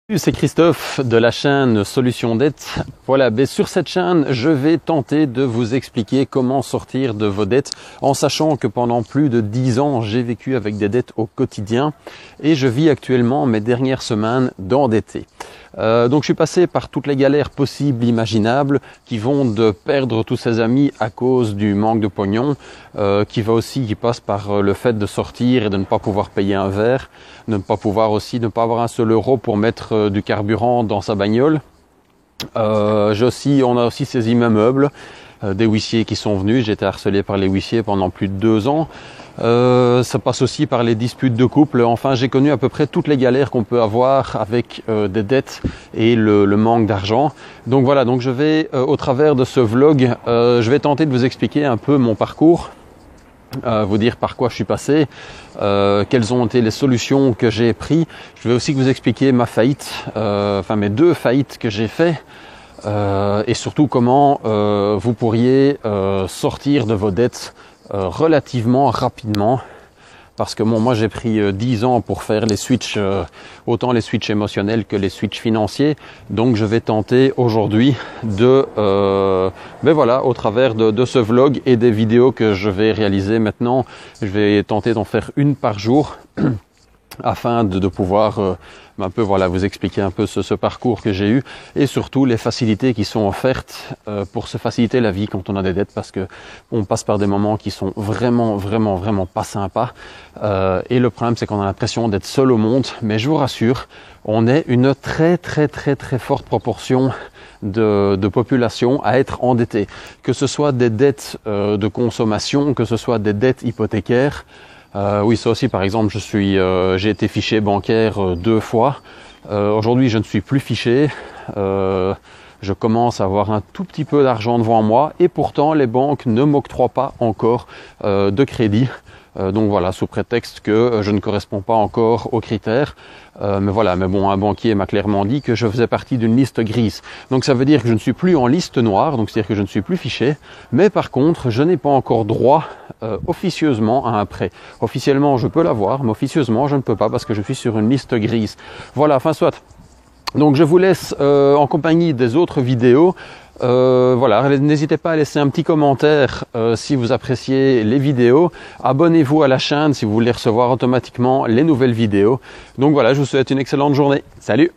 Salut, c'est Christophe de la chaîne Solutions Dettes. Voilà, sur cette chaîne, je vais tenter de vous expliquer comment sortir de vos dettes en sachant que pendant plus de 10 ans, j'ai vécu avec des dettes au quotidien et je vis actuellement mes dernières semaines d'endetté. Donc je suis passé par toutes les galères possibles, imaginables, qui vont de perdre tous ses amis à cause du manque de pognon, qui passe par le fait de sortir et de ne pas pouvoir payer un verre, de ne pas pouvoir aussi ne pas avoir un seul euro pour mettre du carburant dans sa bagnole. On a aussi saisi mes meubles, des huissiers qui sont venus. J'ai été harcelé par les huissiers pendant plus de 2 ans. Ça passe aussi par les disputes de couple. Enfin, j'ai connu à peu près toutes les galères qu'on peut avoir avec des dettes et le manque d'argent. Donc voilà, donc je vais au travers de ce vlog, je vais tenter de vous expliquer un peu mon parcours, vous dire par quoi je suis passé, quelles ont été les solutions que j'ai prises. Je vais aussi vous expliquer ma faillite, mes 2 faillites que j'ai fait. Et surtout comment vous pourriez sortir de vos dettes relativement rapidement, parce que moi j'ai pris 10 ans pour faire les switches, autant les switches émotionnels que les switches financiers. Donc je vais tenter aujourd'hui de au travers de ce vlog et des vidéos que je vais réaliser maintenant, je vais tenter d'en faire une par jour afin de pouvoir vous expliquer un peu ce parcours que j'ai eu et surtout les facilités qui sont offertes pour se faciliter la vie quand on a des dettes, parce que on passe par des moments qui sont vraiment pas sympas et le problème c'est qu'on a l'impression d'être seul au monde, mais je vous rassure, on est une très forte proportion de population à être endettée, que ce soit des dettes de consommation, que ce soit des dettes hypothécaires. Oui, ça aussi, par exemple, j'ai été fiché bancaire 2 fois. Aujourd'hui, je ne suis plus fiché. Je commence à avoir un tout petit peu d'argent devant moi et pourtant, les banques ne m'octroient pas encore de crédit. Donc voilà, sous prétexte que je ne corresponds pas encore aux critères. Mais bon, un banquier m'a clairement dit que je faisais partie d'une liste grise. Donc ça veut dire que je ne suis plus en liste noire, donc c'est-à-dire que je ne suis plus fiché. Mais par contre, je n'ai pas encore droit officieusement à un prêt. Officiellement, je peux l'avoir, mais officieusement, je ne peux pas parce que je suis sur une liste grise. Voilà, enfin soit. Donc je vous laisse en compagnie des autres vidéos. N'hésitez pas à laisser un petit commentaire si vous appréciez les vidéos. Abonnez-vous à la chaîne si vous voulez recevoir automatiquement les nouvelles vidéos. Donc voilà, je vous souhaite une excellente journée. Salut!